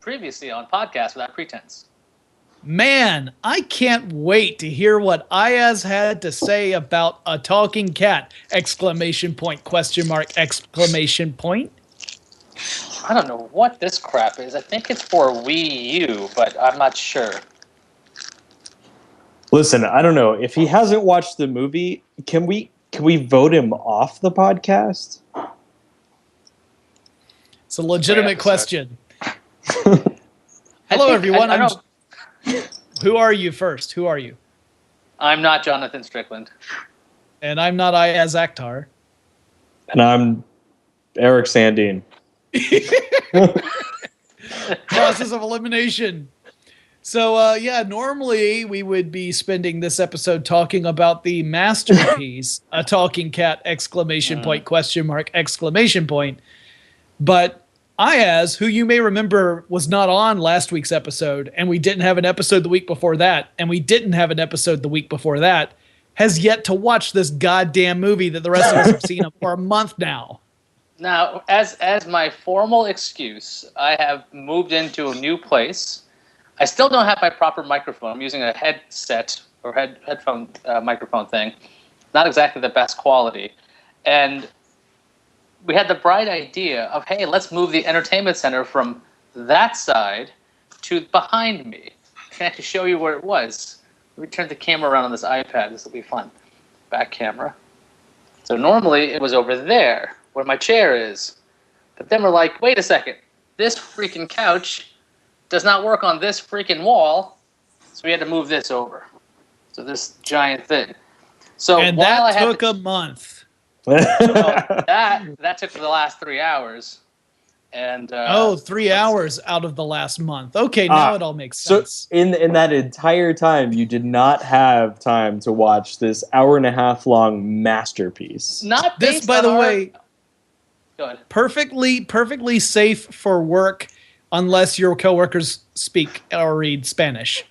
Previously on Podcast Without Pretense. Man, I can't wait to hear what Iyaz had to say about a talking cat! Exclamation point, question mark, exclamation point. I don't know what this crap is. I think it's for Wii U, but I'm not sure. Listen, I don't know. If he hasn't watched the movie, can we vote him off the podcast? It's a legitimate question. Hello, everyone. Who are you first? Who are you? I'm not Jonathan Strickland. And I'm not Iyaz Akhtar. And I'm Eric Sandine. Process of elimination. So, normally we would be spending this episode talking about the masterpiece, a talking cat! Exclamation point, question mark, exclamation point. But Iyaz, who you may remember was not on last week's episode, and we didn't have an episode the week before that, and we didn't have an episode the week before that, has yet to watch this goddamn movie that the rest of us have seen for a month now. Now, as my formal excuse, I have moved into a new place. I still don't have my proper microphone. I'm using a headset or headphone microphone thing. Not exactly the best quality. And we had the bright idea of, hey, let's move the entertainment center from that side to behind me. I can actually show you where it was. Let me turn the camera around on this iPad. This will be fun. Back camera. So normally it was over there where my chair is. But then we're like, wait a second. This freaking couch does not work on this freaking wall. So we had to move this over. So this giant thing. So and while that took a month. That took the last 3 hours. And 3 hours out of the last month. Okay, now it all makes sense. So in that entire time, you did not have time to watch this hour-and-a-half long masterpiece. Not this, by the way, go ahead. Perfectly safe for work, unless your coworkers speak or read Spanish.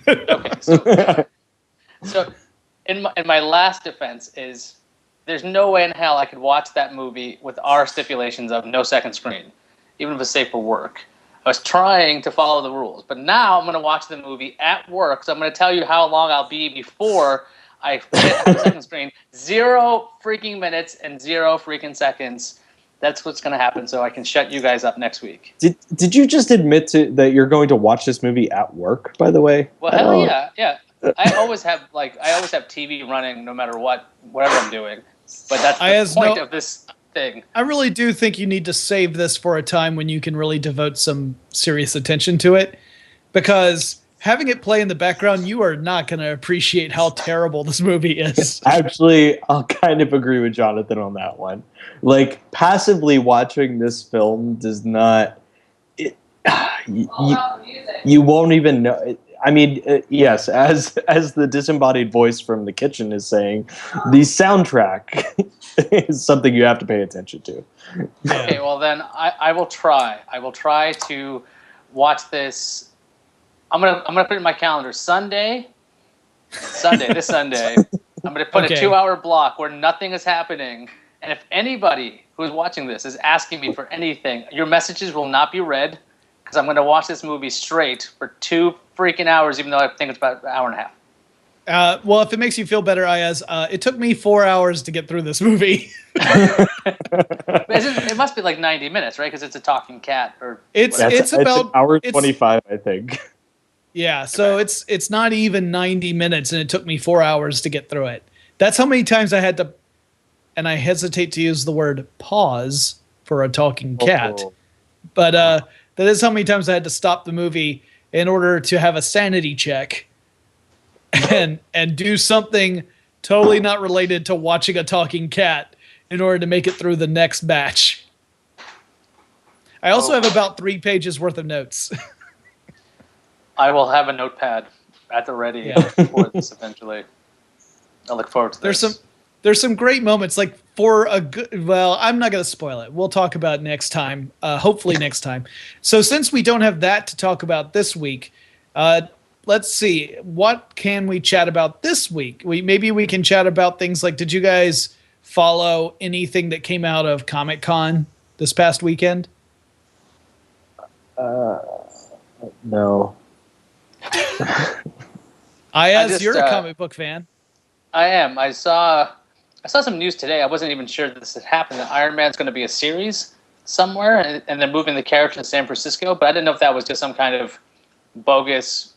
Okay, so in my last defense is, there's no way in hell I could watch that movie with our stipulations of no second screen, even if it's safe for work. I was trying to follow the rules, but now I'm going to watch the movie at work, so I'm going to tell you how long I'll be before I hit the second screen. 0 freaking minutes and 0 freaking seconds. That's what's going to happen, so I can shut you guys up next week. Did you just admit that you're going to watch this movie at work, by the way? Well, hell yeah. I always have TV running no matter whatever I'm doing. But that's the point of this thing. I really do think you need to save this for a time when you can really devote some serious attention to it. Because having it play in the background, you are not going to appreciate how terrible this movie is. Actually, I'll kind of agree with Jonathan on that one. Like, passively watching this film does not... You won't even know... I mean, yes, as the disembodied voice from the kitchen is saying, the soundtrack is something you have to pay attention to. Okay, well then I will try. I will try to watch this. I'm gonna put it in my calendar. This Sunday. I'm gonna put a 2-hour block where nothing is happening. And if anybody who's watching this is asking me for anything, your messages will not be read. Because I'm going to watch this movie straight for 2 freaking hours, even though I think it's about an hour and a half. Well, if it makes you feel better, Iyaz, it took me 4 hours to get through this movie. It must be like 90 minutes, right? Because it's a talking cat. It's about an hour 25, I think. Yeah, so it's not even 90 minutes, and it took me 4 hours to get through it. That's how many times I had to, and I hesitate to use the word pause for a talking cat, but that is how many times I had to stop the movie in order to have a sanity check and do something totally not related to watching a talking cat in order to make it through the next batch. I also have about 3 pages worth of notes. I will have a notepad at the ready for this eventually. I look forward to this. There's some great moments, like for a good... Well, I'm not going to spoil it. We'll talk about it next time, hopefully next time. So since we don't have that to talk about this week, let's see. What can we chat about this week? Maybe we can chat about things like, did you guys follow anything that came out of Comic-Con this past weekend? No. Iyaz, you're a comic book fan. I am. I saw some news today. I wasn't even sure that this had happened. That Iron Man's going to be a series somewhere, and they're moving the character to San Francisco. But I didn't know if that was just some kind of bogus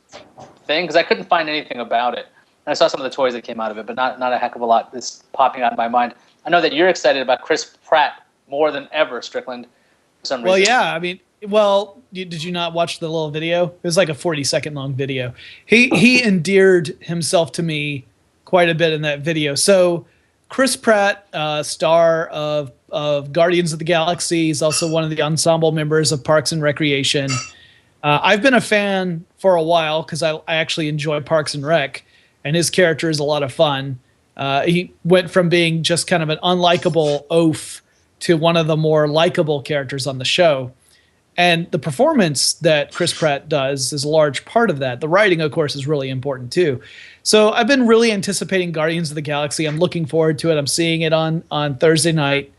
thing because I couldn't find anything about it. And I saw some of the toys that came out of it, but not a heck of a lot that's popping out in my mind. I know that you're excited about Chris Pratt more than ever, Strickland, for some reason. Well, yeah. I mean, did you not watch the little video? It was like a 40-second long video. He endeared himself to me quite a bit in that video. So Chris Pratt, star of Guardians of the Galaxy, is also one of the ensemble members of Parks and Recreation. I've been a fan for a while because I actually enjoy Parks and Rec, and his character is a lot of fun. He went from being just kind of an unlikable oaf to one of the more likable characters on the show. And the performance that Chris Pratt does is a large part of that. The writing, of course, is really important too. So I've been really anticipating Guardians of the Galaxy. I'm looking forward to it. I'm seeing it on Thursday night.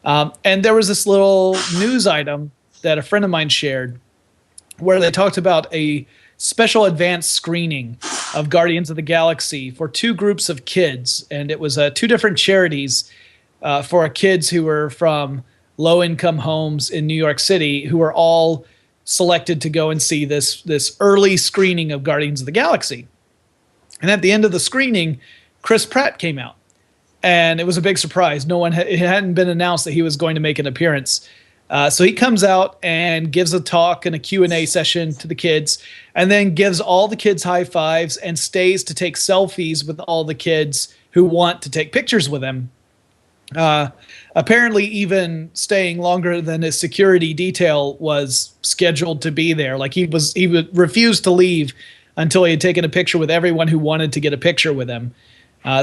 And there was this little news item that a friend of mine shared where they talked about a special advanced screening of Guardians of the Galaxy for two groups of kids. And it was two different charities for kids who were from low-income homes in New York City who were all selected to go and see this early screening of Guardians of the Galaxy. And at the end of the screening, Chris Pratt came out. And it was a big surprise. It hadn't been announced that he was going to make an appearance. So he comes out and gives a talk and a Q&A session to the kids, and then gives all the kids high fives and stays to take selfies with all the kids who want to take pictures with him. Apparently even staying longer than his security detail was scheduled to be there. Like he would refuse to leave until he had taken a picture with everyone who wanted to get a picture with him.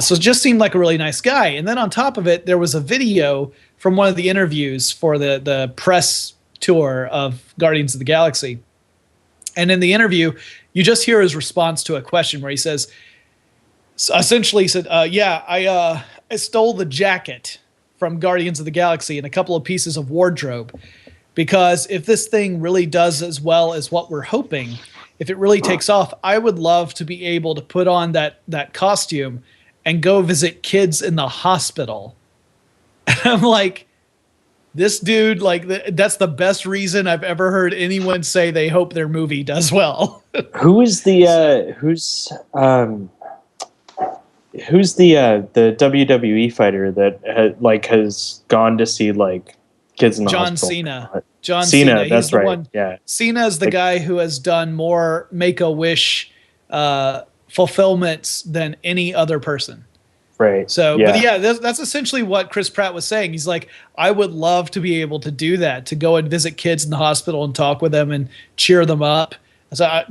So it just seemed like a really nice guy. And then on top of it, there was a video from one of the interviews for the press tour of Guardians of the Galaxy. And in the interview, you just hear his response to a question where he says, essentially said, I stole the jacket from Guardians of the Galaxy and a couple of pieces of wardrobe, because if this thing really does as well as what we're hoping, if it really takes off, I would love to be able to put on that costume and go visit kids in the hospital. I'm like, this dude, like, that's the best reason I've ever heard anyone say they hope their movie does well. Who's the WWE fighter that has gone to see like kids in the hospital? John Cena. That's right. One. Yeah. Cena is the guy who has done more Make-A-Wish fulfillments than any other person. Right. So, yeah. But yeah, that's essentially what Chris Pratt was saying. He's like, I would love to be able to do that, to go and visit kids in the hospital and talk with them and cheer them up. So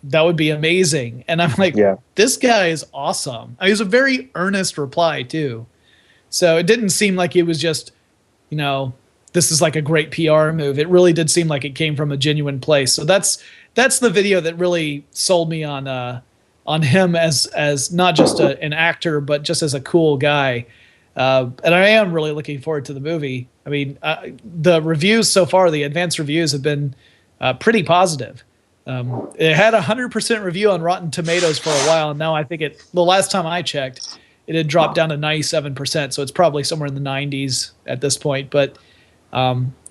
that would be amazing. And I'm like, This guy is awesome. It was a very earnest reply too. So it didn't seem like it was just, this is like a great PR move. It really did seem like it came from a genuine place. So that's the video that really sold me on him as not just an actor, but just as a cool guy. And I am really looking forward to the movie. I mean, the reviews so far, the advanced reviews have been pretty positive. It had a 100% review on Rotten Tomatoes for a while, and now I think the last time I checked, it had dropped down to 97%, so it's probably somewhere in the 90s at this point. But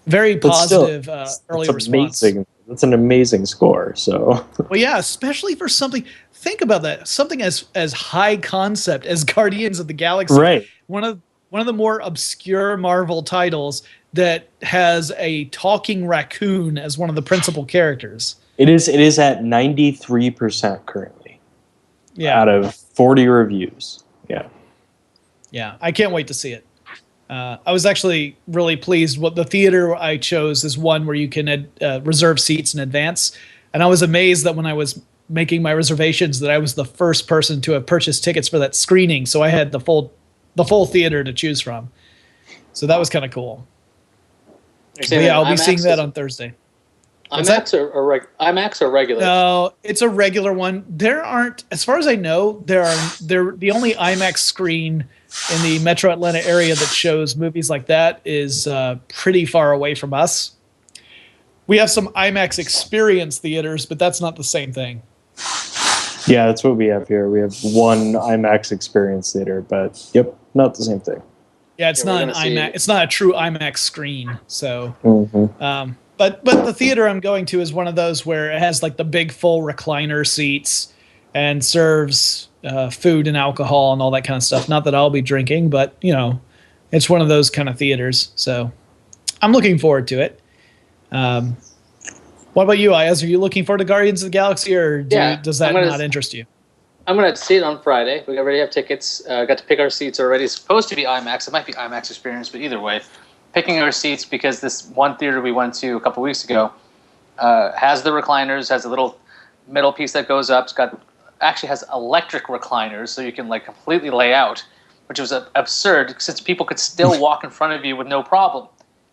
very positive early response. Amazing. That's an amazing score. So, well, yeah, especially for something. Think about that. Something as high concept as Guardians of the Galaxy. Right. One of the more obscure Marvel titles that has a talking raccoon as one of the principal characters. It is at 93% currently. Yeah. Out of 40 reviews. Yeah. Yeah, I can't wait to see it. I was actually really pleased. What the theater I chose is one where you can reserve seats in advance, and I was amazed that when I was making my reservations that I was the first person to have purchased tickets for that screening, so I had the full theater to choose from. So that was kind of cool. Yeah, I'll be seeing that on Thursday. IMAX or regular? No, it's a regular one. There aren't, as far as I know, they're the only IMAX screen in the Metro Atlanta area that shows movies like that is pretty far away from us. We have some IMAX experience theaters, but that's not the same thing. Yeah, that's what we have here. We have one IMAX experience theater, but yep, not the same thing. Yeah, it's not an IMAX. It's not a true IMAX screen. So, but the theater I'm going to is one of those where it has like the big full recliner seats and serves food and alcohol and all that kind of stuff. Not that I'll be drinking, but it's one of those kind of theaters. So, I'm looking forward to it. What about you, Iyaz? Are you looking forward to Guardians of the Galaxy, or does that not interest you? I'm going to see it on Friday. We already have tickets. Got to pick our seats already. It's supposed to be IMAX. It might be IMAX experience, but either way, picking our seats because this one theater we went to a couple weeks ago has the recliners, has a little middle piece that goes up. Actually has electric recliners, so you can like completely lay out, which was absurd since people could still walk in front of you with no problem.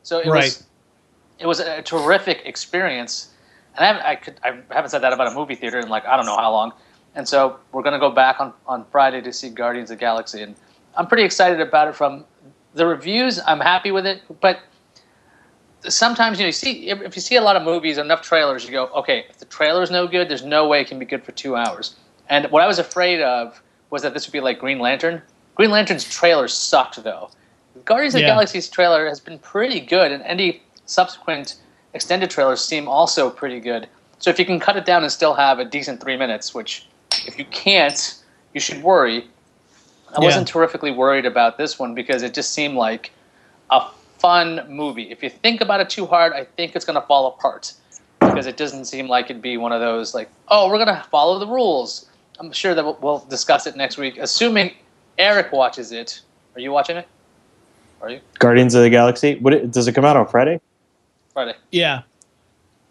So it was a terrific experience. And I haven't said that about a movie theater in like I don't know how long. And so we're going to go back on Friday to see Guardians of the Galaxy. And I'm pretty excited about it from the reviews. I'm happy with it. But sometimes, if you see a lot of movies, enough trailers, you go, okay, if the trailer's no good, there's no way it can be good for 2 hours. And what I was afraid of was that this would be like Green Lantern. Green Lantern's trailer sucked, though. Guardians of the Galaxy's trailer has been pretty good. And any subsequent extended trailers seem also pretty good. So if you can cut it down and still have a decent 3 minutes, which if you can't, you should worry. I wasn't terrifically worried about this one because it just seemed like a fun movie. If you think about it too hard, I think it's going to fall apart because it doesn't seem like it'd be one of those like, oh, we're going to follow the rules. I'm sure that we'll discuss it next week, assuming Eric watches it. Are you watching it? Are you? Guardians of the Galaxy? Does it come out on Friday? Friday. Yeah.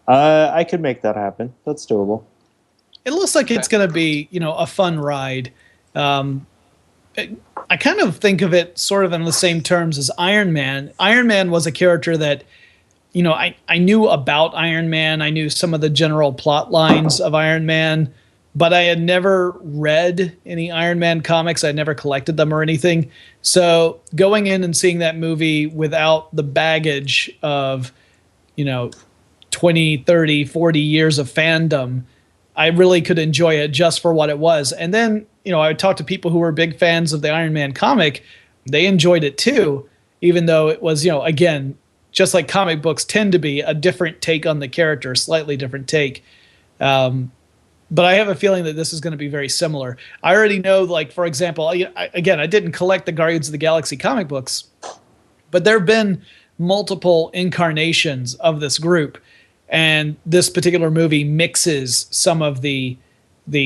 I could make that happen. That's doable. It looks like it's going to be, a fun ride. I kind of think of it sort of in the same terms as Iron Man. Iron Man was a character that, I knew about Iron Man. I knew some of the general plot lines of Iron Man, but I had never read any Iron Man comics. I'd never collected them or anything. So going in and seeing that movie without the baggage of, 20, 30, 40 years of fandom, I really could enjoy it just for what it was. And then, I would talk to people who were big fans of the Iron Man comic. They enjoyed it too, even though it was, again, just like comic books tend to be, a different take on the character, slightly different take. But I have a feeling that this is going to be very similar. I already know, like, for example, I didn't collect the Guardians of the Galaxy comic books, but there have been multiple incarnations of this group. And this particular movie mixes some of the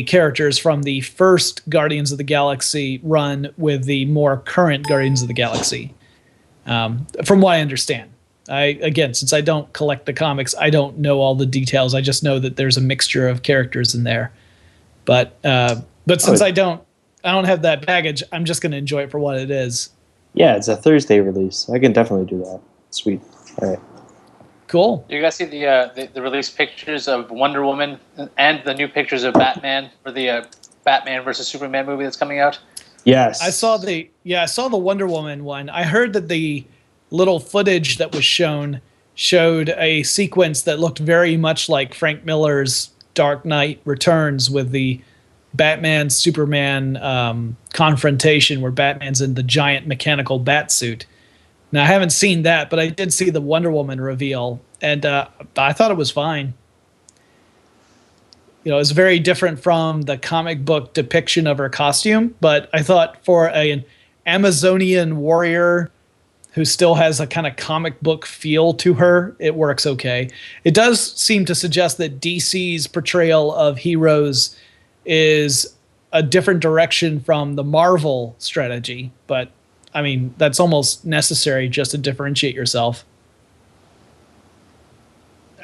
characters from the first Guardians of the Galaxy run with the more current Guardians of the Galaxy. From what I understand. Since I don't collect the comics, I don't know all the details. I just know that there's a mixture of characters in there. But since I don't have that baggage, I'm just going to enjoy it for what it is. Yeah, it's a Thursday release. I can definitely do that. Sweet. All right. Cool. You guys see the release pictures of Wonder Woman and the new pictures of Batman for the Batman versus Superman movie that's coming out? Yes. I saw the Wonder Woman one. I heard that the little footage that was showed a sequence that looked very much like Frank Miller's Dark Knight Returns with the Batman Superman confrontation where Batman's in the giant mechanical bat suit. Now, I haven't seen that, but I did see the Wonder Woman reveal, and I thought it was fine. It's very different from the comic book depiction of her costume, but I thought for an Amazonian warrior who still has a kind of comic book feel to her, it works okay. It does seem to suggest that DC's portrayal of heroes is a different direction from the Marvel strategy, but I mean, that's almost necessary just to differentiate yourself.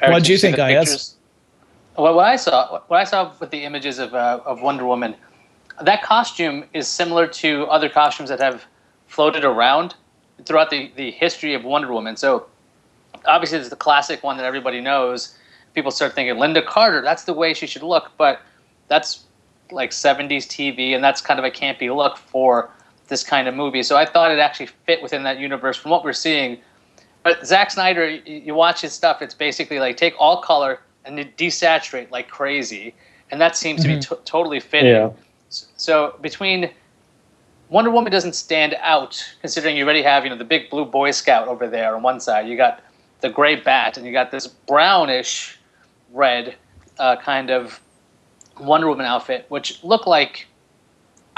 What do you think, Iyaz? Well, what I saw with the images of Wonder Woman, that costume is similar to other costumes that have floated around throughout the history of Wonder Woman. So obviously it's the classic one that everybody knows. People start thinking, Linda Carter, that's the way she should look. But that's like 70s TV, and that's kind of a campy look for this kind of movie. So I thought it actually fit within that universe. From what we're seeing, But Zack Snyder, you watch his stuff, it's basically like take all color and desaturate like crazy. And that seems to be totally fitting. Yeah. So between Wonder Woman doesn't stand out, considering you already have, the big blue Boy Scout over there on one side. You got the gray bat, and you got this brownish red kind of Wonder Woman outfit, which look like,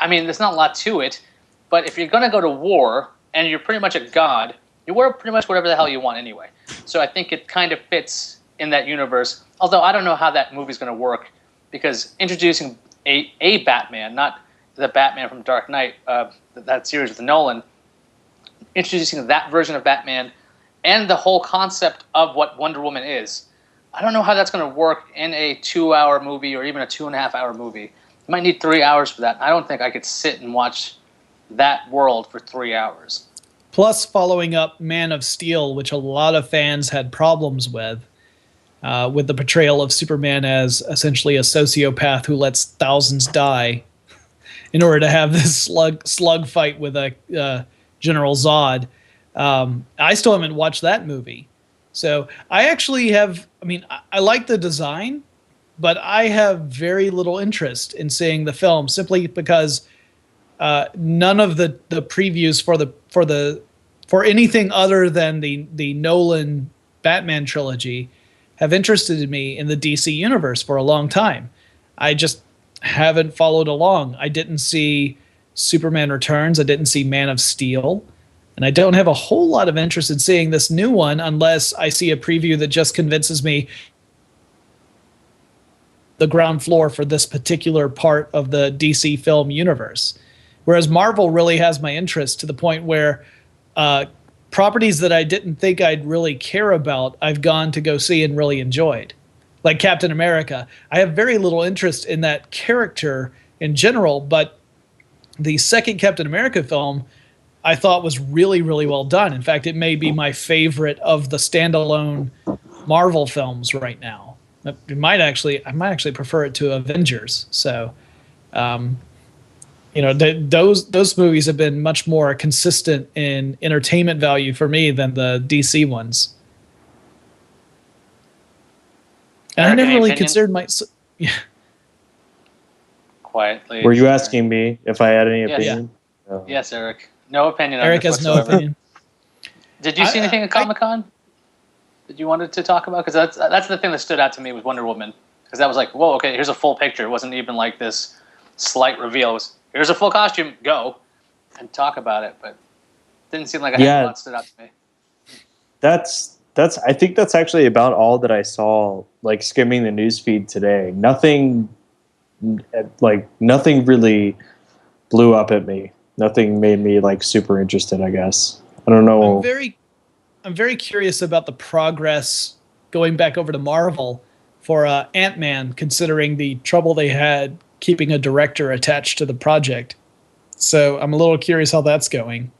there's not a lot to it, but if you're going to go to war and you're pretty much a god, you wear pretty much whatever the hell you want anyway. So I think it kind of fits in that universe, although I don't know how that movie's going to work, because introducing a Batman, not the Batman from Dark Knight, that series with Nolan, introducing that version of Batman and the whole concept of what Wonder Woman is. I don't know how that's going to work in a 2-hour movie or even a 2.5-hour movie. You might need 3 hours for that. I don't think I could sit and watch that world for 3 hours. Plus, following up Man of Steel, which a lot of fans had problems with the portrayal of Superman as essentially a sociopath who lets thousands die in order to have this slug fight with a General Zod. I still haven't watched that movie. So I actually have, I like the design, but I have very little interest in seeing the film simply because none of the previews for anything other than the Nolan Batman trilogy have interested me in the DC universe for a long time. I just haven't followed along. I didn't see Superman Returns. I didn't see Man of Steel. And I don't have a whole lot of interest in seeing this new one unless I see a preview that just convinces me the ground floor for this particular part of the DC film universe. Whereas Marvel really has my interest to the point where properties that I didn't think I'd really care about, I've gone to go see and really enjoyed. Like Captain America. I have very little interest in that character in general, but the second Captain America film I thought was really, really well done. In fact, it may be my favorite of the standalone Marvel films right now. I might actually prefer it to Avengers. So, those movies have been much more consistent in entertainment value for me than the DC ones. And I never really considered yeah. Quietly. Were you asking me if I had any opinion? Yeah. No. Yes, Eric. No opinion on Eric this has no opinion. Did you see anything at Comic-Con that you wanted to talk about? Because that's the thing that stood out to me with Wonder Woman. Because that was like, whoa, okay, here's a full picture. It wasn't even like this slight reveal. It was, here's a full costume, go, and talk about it. But it didn't seem like a lot that stood out to me. I think that's actually about all that I saw, like skimming the newsfeed today. Nothing really blew up at me. Nothing made me like super interested, I guess. I don't know. I'm very curious about the progress going back over to Marvel for Ant-Man, considering the trouble they had keeping a director attached to the project. So I'm a little curious how that's going.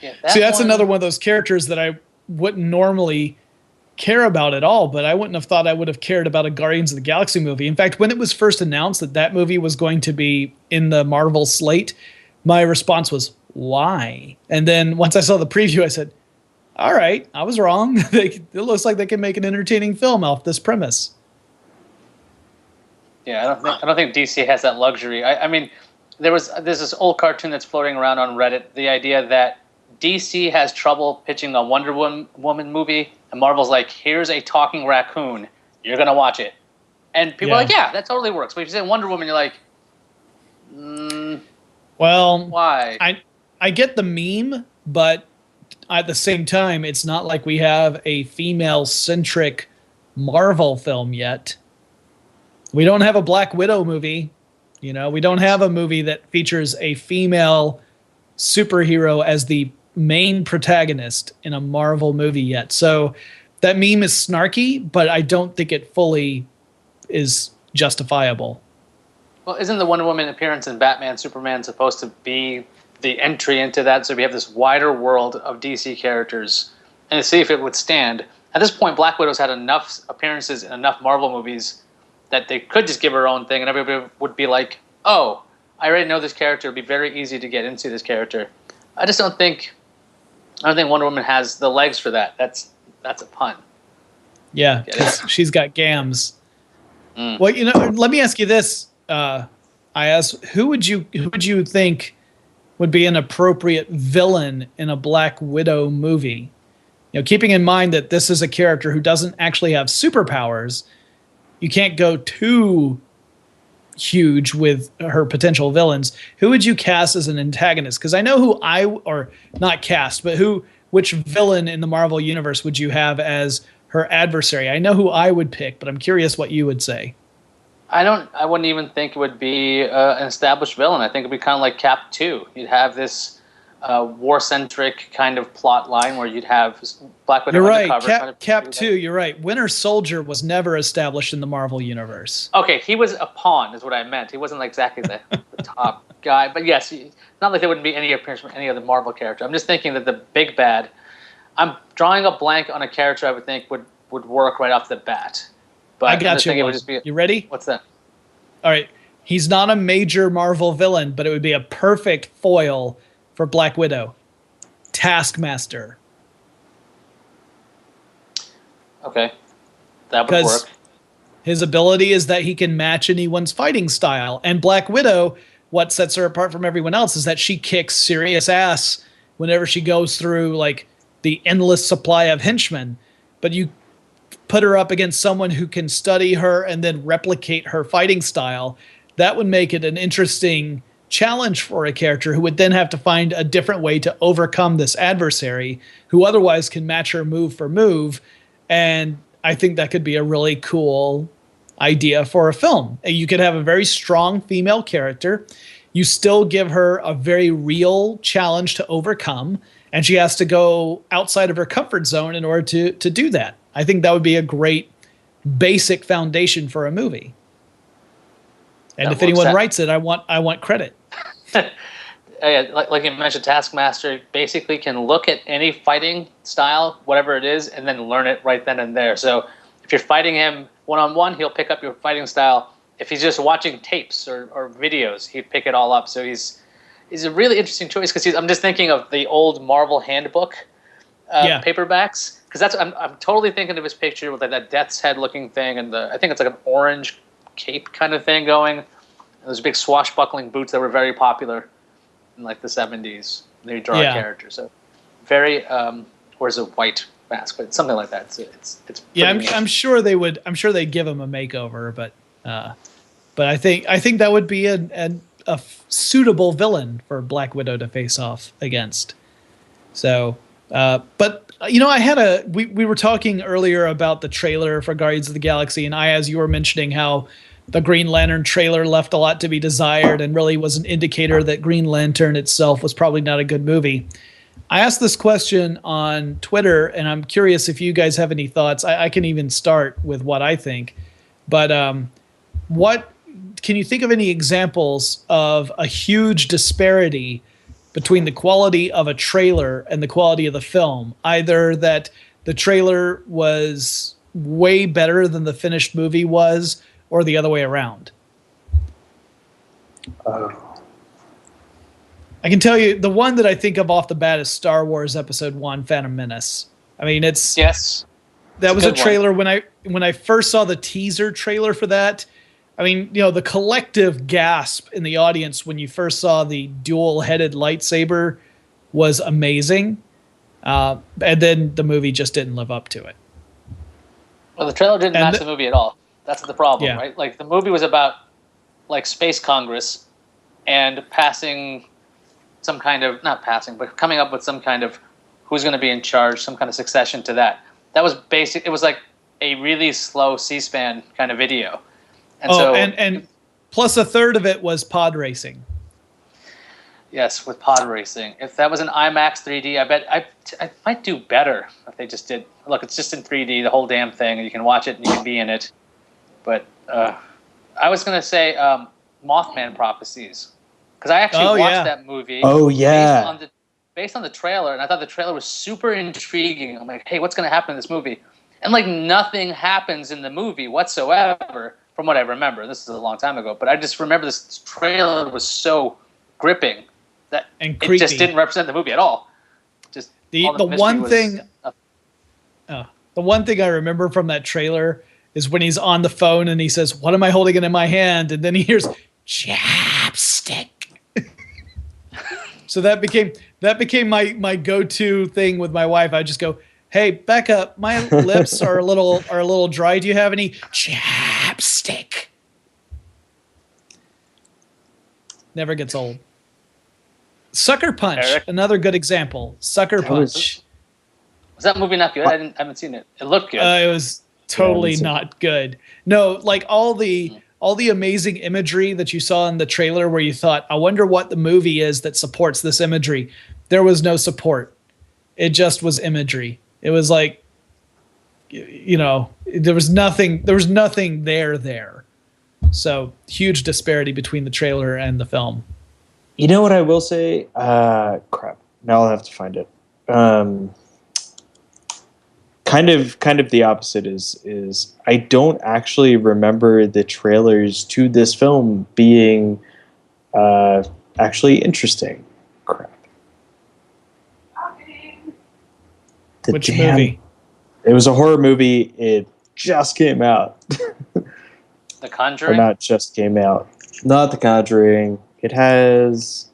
Yeah, that's another one of those characters that I wouldn't normally care about at all, but I wouldn't have thought I would have cared about a Guardians of the Galaxy movie. In fact, when it was first announced that movie was going to be in the Marvel slate, my response was, why? And then once I saw the preview, I said, all right, I was wrong. It looks like they can make an entertaining film off this premise. Yeah, I don't think DC has that luxury. There's this old cartoon that's floating around on Reddit, the idea that DC has trouble pitching a Wonder Woman movie, and Marvel's like, here's a talking raccoon, you're going to watch it. And people are like, yeah, that totally works. But if you say Wonder Woman, you're like, well, why? I get the meme, but at the same time, it's not like we have a female-centric Marvel film yet. We don't have a Black Widow movie. We don't have a movie that features a female superhero as the main protagonist in a Marvel movie yet. So that meme is snarky, but I don't think it fully is justifiable. Well, isn't the Wonder Woman appearance in Batman Superman supposed to be the entry into that? So we have this wider world of DC characters, and to see if it would stand. At this point, Black Widow's had enough appearances in enough Marvel movies that they could just give her own thing, and everybody would be like, oh, I already know this character. It'd be very easy to get into this character. I just don't think I don't think Wonder Woman has the legs for that. That's a pun. Yeah, because she's got gams. Mm. Well, let me ask you this, Iyaz. Who would you think would be an appropriate villain in a Black Widow movie? Keeping in mind that this is a character who doesn't actually have superpowers, you can't go too huge with her potential villains. Who would you cast as an antagonist? Because I know which villain in the Marvel universe would you have as her adversary? I know who I would pick, but I'm curious what you would say. I wouldn't even think it would be an established villain. I think it'd be kind of like Cap 2. You'd have this war-centric kind of plot line where you'd have Black Widow undercover. You're right. Cap 2, you're right. Winter Soldier was never established in the Marvel universe. Okay, he was a pawn is what I meant. He wasn't like exactly the top guy. But yes, not like there wouldn't be any appearance from any other Marvel character. I'm just thinking that the big bad, I'm drawing a blank on a character I would think would work right off the bat. But I got you. You ready? What's that? All right. He's not a major Marvel villain, but it would be a perfect foil for Black Widow. Taskmaster. Okay. That would work. His ability is that he can match anyone's fighting style. And Black Widow, what sets her apart from everyone else is that she kicks serious ass whenever she goes through like the endless supply of henchmen. But you put her up against someone who can study her and then replicate her fighting style. That would make it an interesting challenge for a character who would then have to find a different way to overcome this adversary who otherwise can match her move for move. And I think that could be a really cool idea for a film. You could have a very strong female character. You still give her a very real challenge to overcome, and she has to go outside of her comfort zone in order to do that. I think that would be a great basic foundation for a movie. And if anyone writes it, I want credit. Like you mentioned, Taskmaster basically can look at any fighting style, whatever it is, and then learn it right then and there. So if you're fighting him one-on-one, he'll pick up your fighting style. If he's just watching tapes or videos, he'd pick it all up. So he's a really interesting choice because I'm just thinking of the old Marvel handbook paperbacks. Because I'm totally thinking of his picture with like that death's head looking thing, and I think it's like an orange cape kind of thing going. And those big swashbuckling boots that were very popular in like the 70s. They draw a character, so very or is a white mask, but something like that. It's I'm sure they would. I'm sure they'd give him a makeover, but I think that would be a suitable villain for Black Widow to face off against. So, but we were talking earlier about the trailer for Guardians of the Galaxy, and as you were mentioning how the Green Lantern trailer left a lot to be desired and really was an indicator that Green Lantern itself was probably not a good movie. I asked this question on Twitter, and I'm curious if you guys have any thoughts. I can even start with what I think. But what can you think of any examples of a huge disparity between the quality of a trailer and the quality of the film? Either that the trailer was way better than the finished movie was, or the other way around. I can tell you the one that I think of off the bat is Star Wars Episode 1: Phantom Menace. I mean, that was a trailer when I first saw the teaser trailer for that. I mean, the collective gasp in the audience when you first saw the dual-headed lightsaber was amazing. And then the movie just didn't live up to it. Well, the trailer didn't match the movie at all. That's the problem, right? Like, the movie was about, like, Space Congress and passing some kind of, not passing, but coming up with some kind of who's going to be in charge, some kind of succession to that. That was basic. It was like a really slow C-SPAN kind of video. And plus a third of it was pod racing. Yes, with pod racing. If that was an IMAX 3D, I bet I might do better if they just did. Look, it's just in 3D, the whole damn thing, and you can watch it and you can be in it. But I was going to say Mothman Prophecies, because I actually watched that movie. Oh, yeah. Based on the trailer, and I thought the trailer was super intriguing. I'm like, hey, what's going to happen in this movie? And like nothing happens in the movie whatsoever, from what I remember. This is a long time ago, but I just remember this trailer was so gripping that it just didn't represent the movie at all. The one thing I remember from that trailer is when he's on the phone and he says, "What am I holding in my hand?" And then he hears chapstick. So that became my go-to thing with my wife. I just go, "Hey, Becca, my lips are a little dry. Do you have any chapstick?" Never gets old. Sucker Punch, Eric? another good example. Sucker Punch. Was that movie not good? I haven't seen it. It looked good. It was totally not good. No, like all the amazing imagery that you saw in the trailer where you thought, I wonder what the movie is that supports this imagery. There was no support. It just was imagery. It was like, there was nothing there. So huge disparity between the trailer and the film. You know what I will say? Crap. Now I'll have to find it. Kind of the opposite is I don't actually remember the trailers to this film being actually interesting. Crap. Which movie? It was a horror movie. It just came out. The Conjuring? Or not just came out. Not The Conjuring. It has...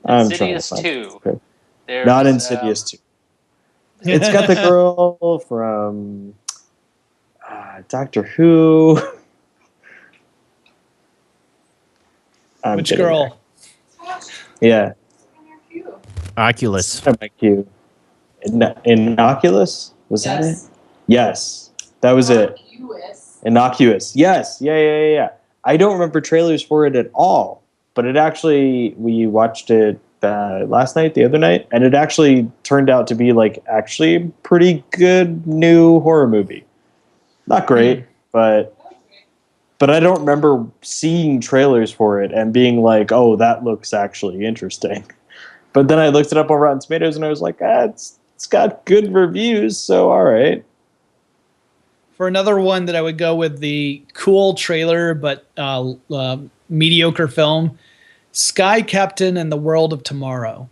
Insidious 2. Not Insidious 2. It's got the girl from Doctor Who. Which girl? There. Yeah. Oculus. My cue. Innocuous? Was that it? Yes. That was it. Innocuous. Yes. Yeah. I don't remember trailers for it at all, but we watched it the other night, and it actually turned out to be actually a pretty good new horror movie. Not great, but I don't remember seeing trailers for it and being like, oh, that looks actually interesting. But then I looked it up on Rotten Tomatoes and I was like, it's got good reviews, so all right. For another one that I would go with the cool trailer but mediocre film, Sky Captain and the World of Tomorrow.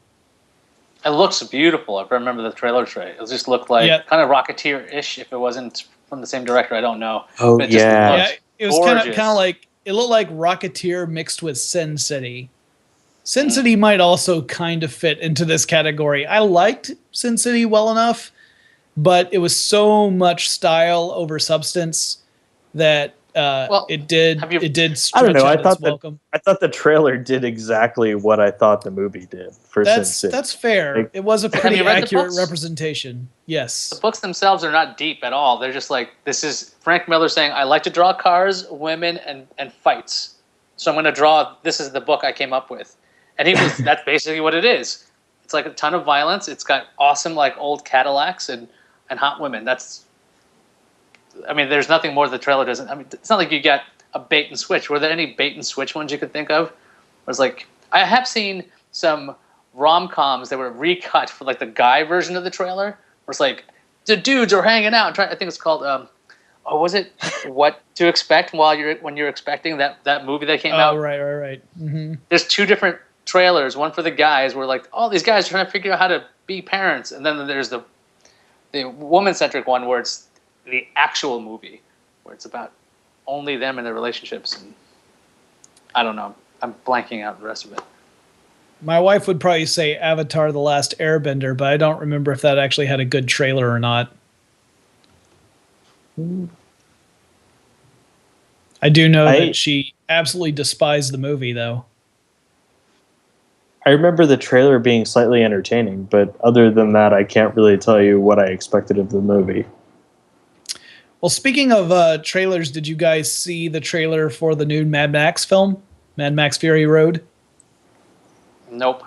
It looks beautiful. If I remember the trailer tray, it just looked like kind of Rocketeer-ish. If it wasn't from the same director, I don't know. Oh, but it it was kind of like, it looked like Rocketeer mixed with Sin City. Sin City might also kind of fit into this category. I liked Sin City well enough, but it was so much style over substance that it did stretch I don't know. its welcome. I thought the trailer did exactly what I thought the movie did for Sin City. That's fair. It was a pretty accurate representation. Yes. The books themselves are not deep at all. They're just like, this is Frank Miller saying, I like to draw cars, women, and fights. So I'm going to draw, this is the book I came up with. And that's basically what it is. It's like a ton of violence. It's got awesome old Cadillacs and hot women. There's nothing more the trailer doesn't. It's not like you get a bait and switch. Were there any bait and switch ones you could think of? Where it's like, I have seen some rom-coms that were recut for the guy version of the trailer. Where it's like, the dudes are hanging out. I think it's called, was it What to Expect when you're expecting that movie that came out? Oh, right. Mm-hmm. There's two different trailers. One for the guys where these guys are trying to figure out how to be parents. And then there's the woman-centric one where it's the actual movie, where it's about only them and their relationships. And I don't know. I'm blanking out the rest of it. My wife would probably say Avatar: The Last Airbender, but I don't remember if that actually had a good trailer or not. I do know that she absolutely despised the movie, though. I remember the trailer being slightly entertaining, but other than that, I can't really tell you what I expected of the movie. Well, speaking of trailers, did you guys see the trailer for the new Mad Max film, Mad Max Fury Road? Nope.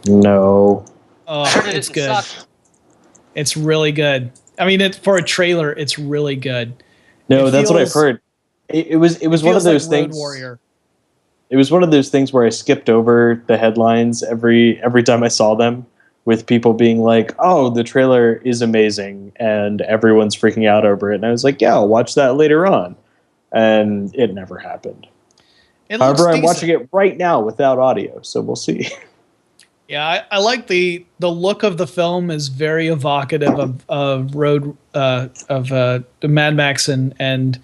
No. Oh, it's good. It's really good. For a trailer, it's really good. No, that's what I've heard. It was one of those things. Road Warrior. It was one of those things where I skipped over the headlines every time I saw them, with people being like, oh, the trailer is amazing, and everyone's freaking out over it. And I was like, yeah, I'll watch that later on. And it never happened. However, I'm watching it right now without audio, so we'll see. Yeah, I like the look of the film is very evocative of Mad Max, and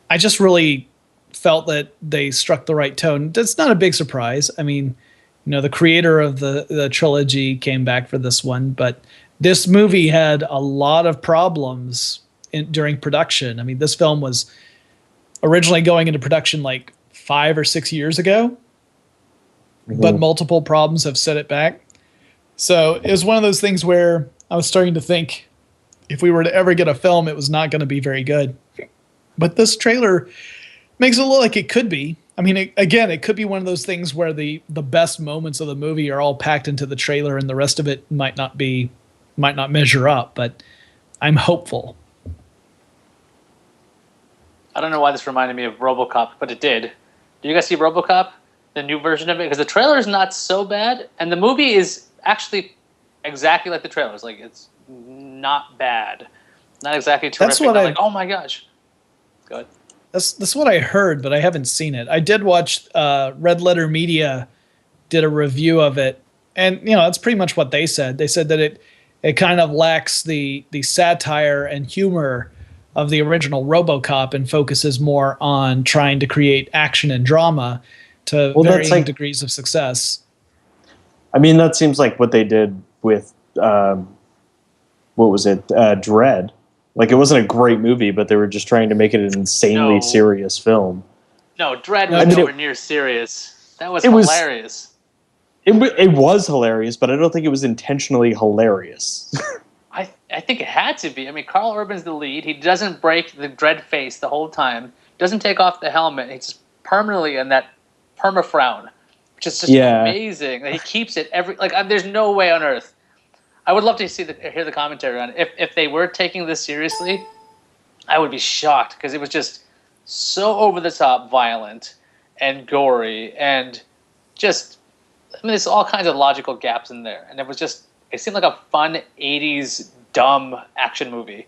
I just really felt that they struck the right tone. That's not a big surprise. I mean, the creator of the trilogy came back for this one, but this movie had a lot of problems during production. I mean, this film was originally going into production like 5 or 6 years ago, but multiple problems have set it back. So it was one of those things where I was starting to think if we were to ever get a film, it was not going to be very good. But this trailer makes it look like it could be. I mean, it could be one of those things where the best moments of the movie are all packed into the trailer and the rest of it might not measure up, but I'm hopeful. I don't know why this reminded me of RoboCop, but it did. Did you guys see RoboCop? The new version of it? Because the trailer is not so bad, and the movie is actually exactly like the trailers. Like, it's not bad. Not exactly terrific. That's what like, oh my gosh. Go ahead. That's what I heard, but I haven't seen it. I did watch Red Letter Media did a review of it, and that's pretty much what they said. They said that it kind of lacks the satire and humor of the original RoboCop and focuses more on trying to create action and drama to varying degrees of success. I mean, that seems like what they did with what was it, Dread. Like, it wasn't a great movie, but they were just trying to make it an insanely serious film. No, Dread was nowhere near serious. That was hilarious. It was hilarious, but I don't think it was intentionally hilarious. I think it had to be. I mean, Carl Urban's the lead. He doesn't break the Dread face the whole time. Doesn't take off the helmet. He's just permanently in that perma-frown, which is just amazing. He keeps it there's no way on earth. I would love to hear the commentary on it. If they were taking this seriously, I would be shocked because it was just so over the top violent and gory and just, I mean, there's all kinds of logical gaps in there. And it seemed like a fun 80s dumb action movie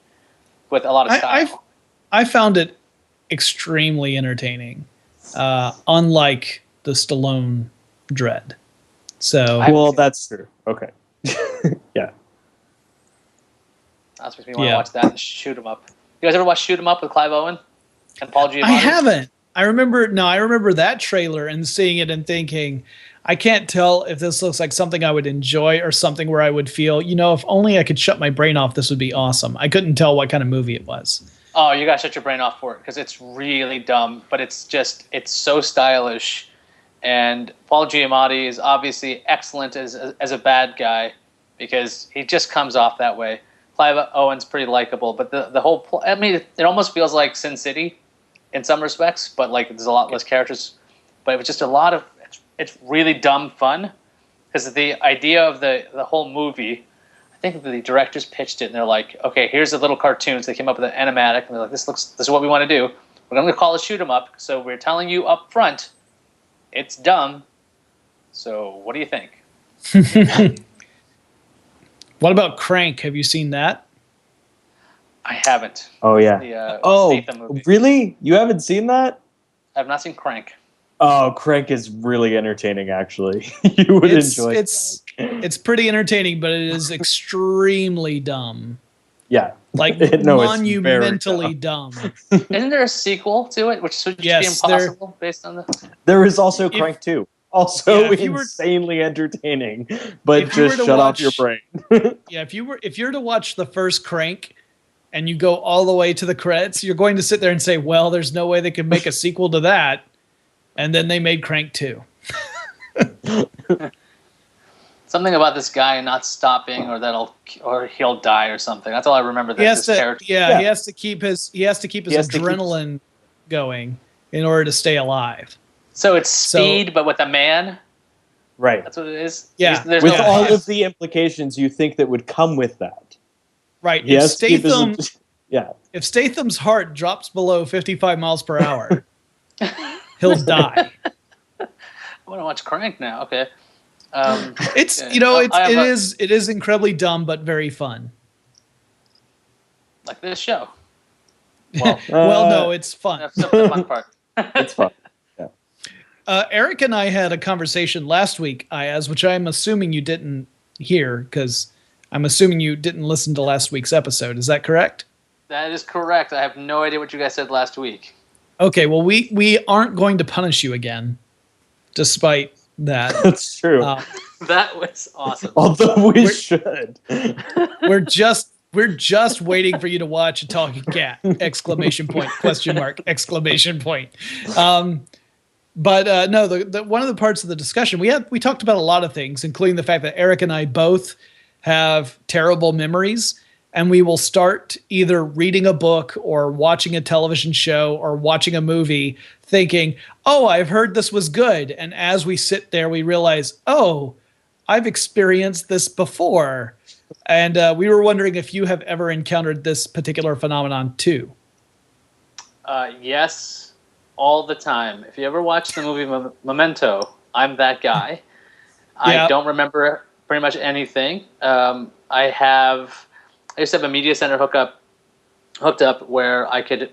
with a lot of style. I found it extremely entertaining, unlike the Stallone Dread. So well, that's true. Okay. Yeah. That makes me want to watch that and Shoot 'em Up. You guys ever watch Shoot 'em Up with Clive Owen and Paul Giamatti? I haven't. I remember that trailer and seeing it and thinking, I can't tell if this looks like something I would enjoy or something where I would feel, if only I could shut my brain off, this would be awesome. I couldn't tell what kind of movie it was. Oh, you gotta shut your brain off for it because it's really dumb, but it's so stylish. And Paul Giamatti is obviously excellent as a bad guy because he just comes off that way. Clive Owen's pretty likable, but the whole I mean, it almost feels like Sin City in some respects, but like there's a lot less characters. But it was just a lot of it's really dumb fun because the idea of the whole movie, I think the directors pitched it and they're like, okay, here's the little cartoons. They came up with an animatic and they're like, this is what we want to do. We're going to call it Shoot 'em Up. So we're telling you up front, it's dumb. So what do you think? What about Crank? Have you seen that? I haven't. Oh, yeah. Statham movie. Really? You haven't seen that? I've not seen Crank. Oh, Crank is really entertaining, actually. You would enjoy it. It's pretty entertaining, but it is extremely dumb. Yeah. Like monumentally dumb. Isn't there a sequel to it, which should be impossible based on the... There is also Crank 2. Also insanely entertaining, but just shut off your brain. Yeah, if you're to watch the first Crank and you go all the way to the credits, you're going to sit there and say, well, there's no way they could make a sequel to that. And then they made Crank 2. Something about this guy not stopping, or he'll die or something. That's all I remember. He has to keep his adrenaline going in order to stay alive. So it's speed, but with a man. Right. That's what it is. Yeah. With all of the implications you think that would come with that. Right. If Statham's heart drops below 55 miles per hour, he'll die. I want to watch Crank now. Okay. It is incredibly dumb but very fun. Like this show. Well, no, it's fun. That's the fun part. It's fun. Yeah. Eric and I had a conversation last week, Iyaz, which I'm assuming you didn't hear because I'm assuming you didn't listen to last week's episode. Is that correct? That is correct. I have no idea what you guys said last week. Okay, well, we aren't going to punish you again, despite that. That's true. That was awesome. Although we should. We're just waiting for you to watch a talking cat! Exclamation point! Question mark! Exclamation point! But no, the one of the parts of the discussion we talked about a lot of things, including the fact that Eric and I both have terrible memories, and we will start either reading a book or watching a television show or watching a movie thinking, oh, I've heard this was good. And as we sit there, we realize, oh, I've experienced this before. And we were wondering if you have ever encountered this particular phenomenon too. Yes, all the time. If you ever watch the movie Memento, I'm that guy. I don't remember pretty much anything. I used to have a media center hooked up where I could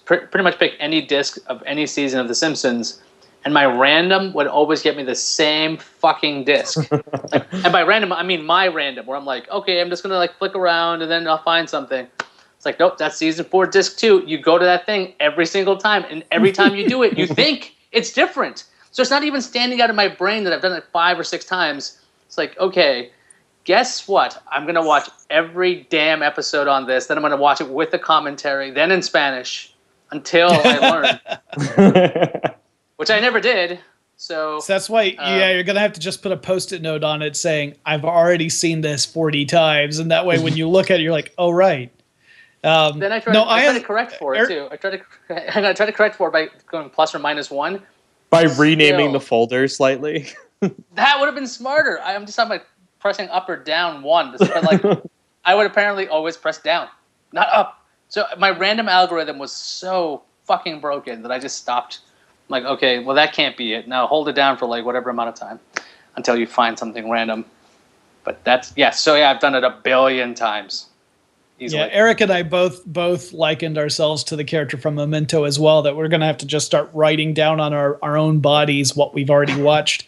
pretty much pick any disc of any season of The Simpsons, and my random would always get me the same fucking disc. And by random, I mean my random, where I'm like, okay, I'm just gonna like flick around and then I'll find something. It's like, nope, that's season 4, disc 2. You go to that thing every single time, and every time you do it, you think it's different. So it's not even standing out in my brain that I've done it 5 or 6 times. It's like, okay, guess what? I'm going to watch every damn episode on this. Then I'm going to watch it with the commentary, then in Spanish, until I learn. Which I never did. So that's why, you're going to have to just put a Post-it note on it saying, I've already seen this 40 times. And that way, when you look at it, you're like, oh, right. Then I tried to correct for it, too. I tried to correct for it by going plus or minus 1. By renaming the folder slightly? That would have been smarter. I'm just like pressing up or down 1. But like, I would apparently always press down, not up. So my random algorithm was so fucking broken that I just stopped. I'm like, okay, well, that can't be it. Now hold it down for like whatever amount of time until you find something random. But I've done it a billion times. Easily. Yeah, Eric and I both likened ourselves to the character from Memento as well, that we're going to have to just start writing down on our own bodies what we've already watched.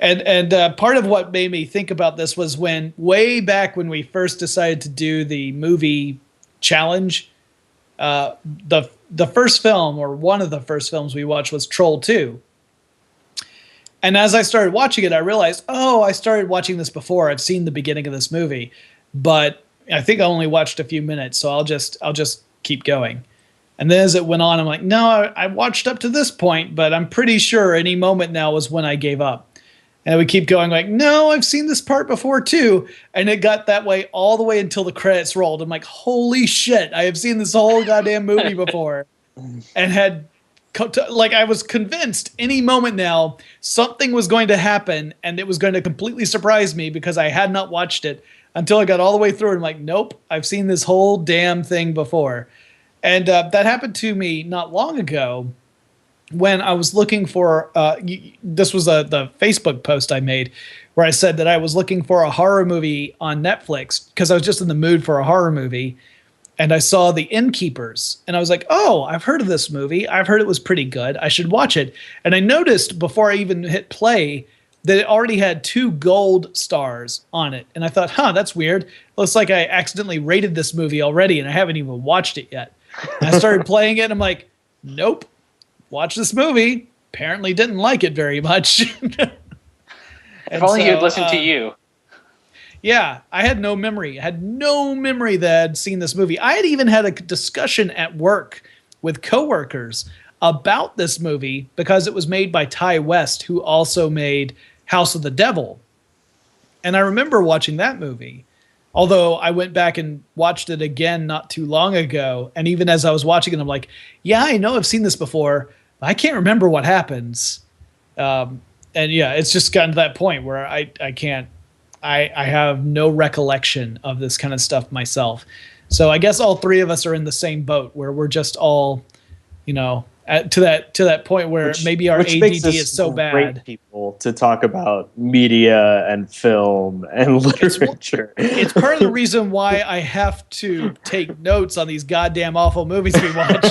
And part of what made me think about this was way back when we first decided to do the movie challenge, the first film, or one of the first films we watched, was Troll 2. And as I started watching it, I realized, oh, I started watching this before. I've seen the beginning of this movie, but I think I only watched a few minutes, so I'll just keep going. And then as it went on, I'm like, no, I watched up to this point, but I'm pretty sure any moment now was when I gave up. And we keep going like, no, I've seen this part before too. And it got that way all the way until the credits rolled. I'm like, holy shit, I have seen this whole goddamn movie before. And I was convinced any moment now something was going to happen and it was going to completely surprise me because I had not watched it until I got all the way through. And I'm like, nope, I've seen this whole damn thing before. And that happened to me not long ago when I was looking for, this was the Facebook post I made where I said that I was looking for a horror movie on Netflix because I was just in the mood for a horror movie. And I saw The Innkeepers, and I was like, oh, I've heard of this movie. I've heard it was pretty good. I should watch it. And I noticed before I even hit play that it already had 2 gold stars on it. And I thought, that's weird. Looks like I accidentally rated this movie already, and I haven't even watched it yet. And I started playing it, and I'm like, nope, watch this movie. Apparently didn't like it very much. If only you'd listened to you. Yeah, I had no memory. I had no memory that I'd seen this movie. I had even had a discussion at work with coworkers about this movie because it was made by Ty West, who also made House of the Devil. And I remember watching that movie, although I went back and watched it again not too long ago. And even as I was watching it, I'm like, yeah, I know I've seen this before, but I can't remember what happens. And yeah, it's just gotten to that point where I can't. I have no recollection of this kind of stuff myself. So I guess all 3 of us are in the same boat where we're just all, to that point where maybe our ADD is so bad. Great people to talk about media and film and literature. It's part of the reason why I have to take notes on these goddamn awful movies we watch.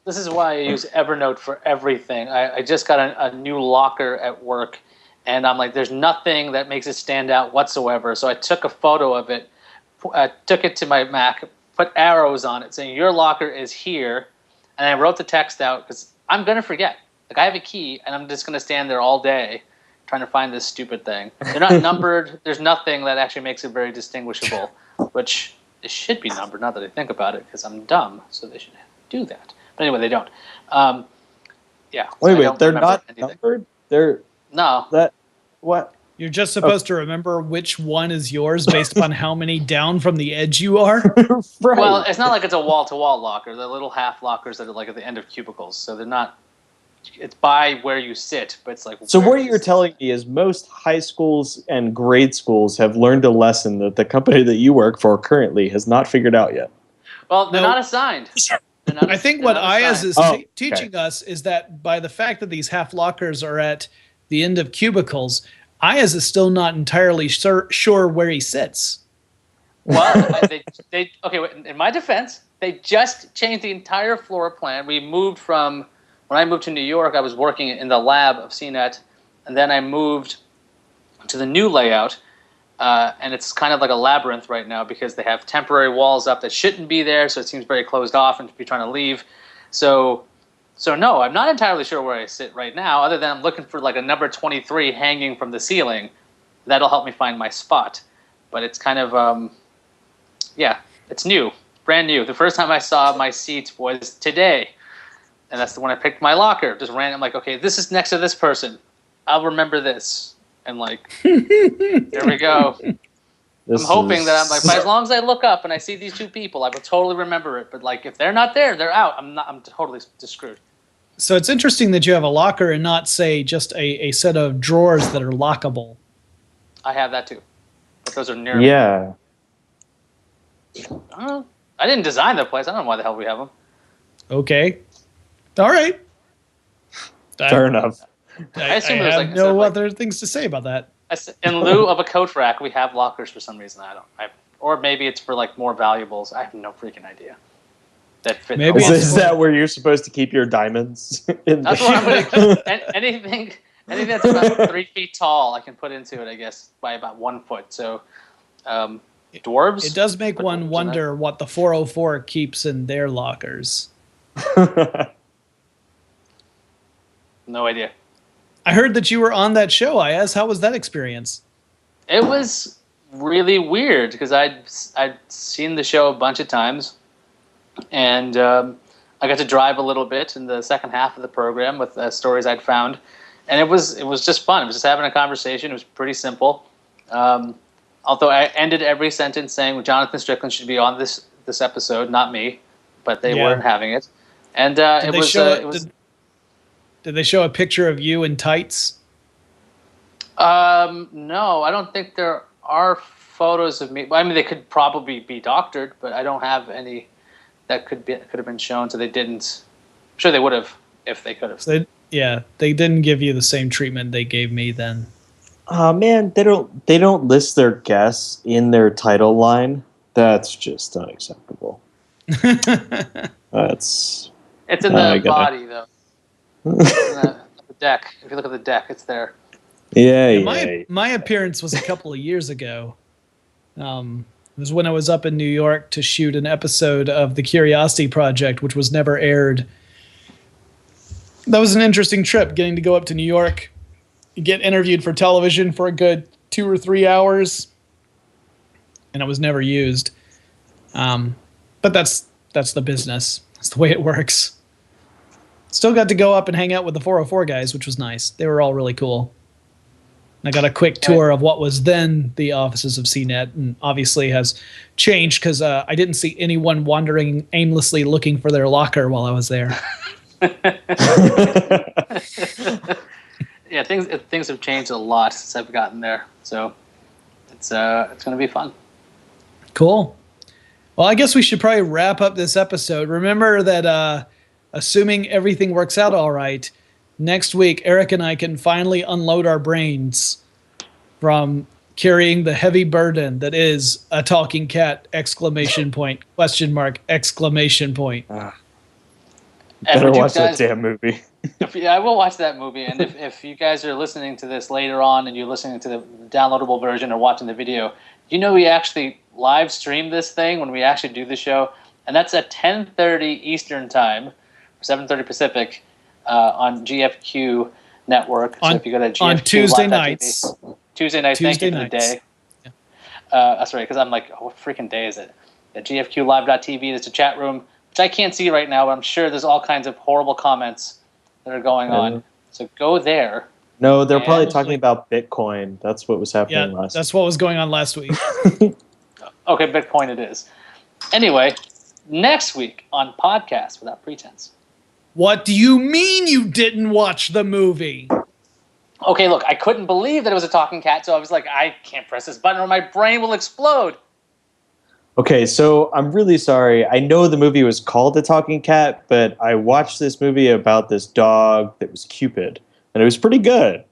This is why I use Evernote for everything. I just got a new locker at work, and I'm like, there's nothing that makes it stand out whatsoever. So I took a photo of it, took it to my Mac, put arrows on it saying your locker is here, and I wrote the text out because I'm gonna forget. Like I have a key, and I'm just gonna stand there all day trying to find this stupid thing. They're not numbered. There's nothing that actually makes it very distinguishable, which it should be numbered. Now that I think about it, because I'm dumb, so they should do that. But anyway, they don't. Yeah. Wait, they're not numbered? They're no. That what? You're just supposed to remember which one is yours based upon how many down from the edge you are. Right. Well, it's not like it's a wall-to-wall locker. They're little half lockers that are like at the end of cubicles, so they're not. It's by where you sit, but it's like. So what you're telling me is most high schools and grade schools have learned a lesson that the company that you work for currently has not figured out yet. Well, they're not assigned. I think what Iyaz is teaching us is that by the fact that these half lockers are at the end of cubicles, Iyaz is still not entirely sure where he sits. Well, okay. In my defense, they just changed the entire floor plan. We moved from when I moved to New York. I was working in the lab of CNET, and then I moved to the new layout. And it's kind of like a labyrinth right now because they have temporary walls up that shouldn't be there, so it seems very closed off and to be trying to leave. So no, I'm not entirely sure where I sit right now, other than I'm looking for like a number 23 hanging from the ceiling. That'll help me find my spot. But it's kind of, it's new, brand new. The first time I saw my seat was today, and that's the one I picked my locker. Just random, like, okay, this is next to this person. I'll remember this. And like, there we go. I'm hoping that I'm like, as long as I look up and I see these two people, I will totally remember it. But like, if they're not there, they're out. I'm totally just screwed. So it's interesting that you have a locker and not, say, just a set of drawers that are lockable. I have that too, but those are near me. Yeah. I don't know. I didn't design the place. I don't know why the hell we have them. Okay. All right. Fair enough. I have no other things to say about that. In lieu of a coat rack, we have lockers for some reason. Or maybe it's for like more valuables. I have no freaking idea. That fit. Maybe is that where you're supposed to keep your diamonds? That's where I'm gonna. Anything that's about 3 feet tall, I can put into it. I guess by about 1 foot. So, dwarves. It does make one wonder what the 404 keeps in their lockers. No idea. I heard that you were on that show, Iyaz. How was that experience? It was really weird because I'd seen the show a bunch of times, and I got to drive a little bit in the second half of the program with stories I'd found, and it was just fun. It was just having a conversation. It was pretty simple. Although I ended every sentence saying Jonathan Strickland should be on this episode, not me, but they weren't having it, and it was. Did they show a picture of you in tights? No, I don't think there are photos of me. I mean, they could probably be doctored, but I don't have any that could have been shown. So they didn't. I'm sure they would have if they could have. So they didn't give you the same treatment they gave me then. Oh man, they don't list their guests in their title line. That's just unacceptable. It's in the body though. The deck. If you look at the deck, it's there. My appearance was a couple of years ago. It was when I was up in New York to shoot an episode of The Curiosity Project, which was never aired. That was an interesting trip, getting to go up to New York, get interviewed for television for a good 2 or 3 hours, and it was never used. But that's the business. That's the way it works. Still got to go up and hang out with the 404 guys, which was nice. They were all really cool. And I got a quick tour of what was then the offices of CNET, and obviously has changed because I didn't see anyone wandering aimlessly looking for their locker while I was there. Yeah, things have changed a lot since I've gotten there, so it's going to be fun. Cool. Well, I guess we should probably wrap up this episode. Remember that. Assuming everything works out all right, next week Eric and I can finally unload our brains from carrying the heavy burden that is a talking cat! ! ! ! ! Better watch that damn movie. I will watch that movie. And if you guys are listening to this later on and you're listening to the downloadable version or watching the video, we actually live stream this thing when we actually do the show. And that's at 10:30 Eastern Time, 7:30 Pacific, on GFQ Network. So if you go to GFQ on Tuesday nights. Tuesday nights, thank you for the day. Yeah. That's right, because I'm like, what freaking day is it? At GFQlive.tv, there's a chat room, which I can't see right now, but I'm sure there's all kinds of horrible comments that are going on. So go there. No, they're probably talking about Bitcoin. That's what was happening last week. That's what was going on last week. Okay, Bitcoin it is. Anyway, next week on Podcast Without Pretense. What do you mean you didn't watch the movie? Okay, look, I couldn't believe that it was a talking cat, so I was like, I can't press this button or my brain will explode. Okay, so I'm really sorry. I know the movie was called The Talking Cat, but I watched this movie about this dog that was Cupid, and it was pretty good.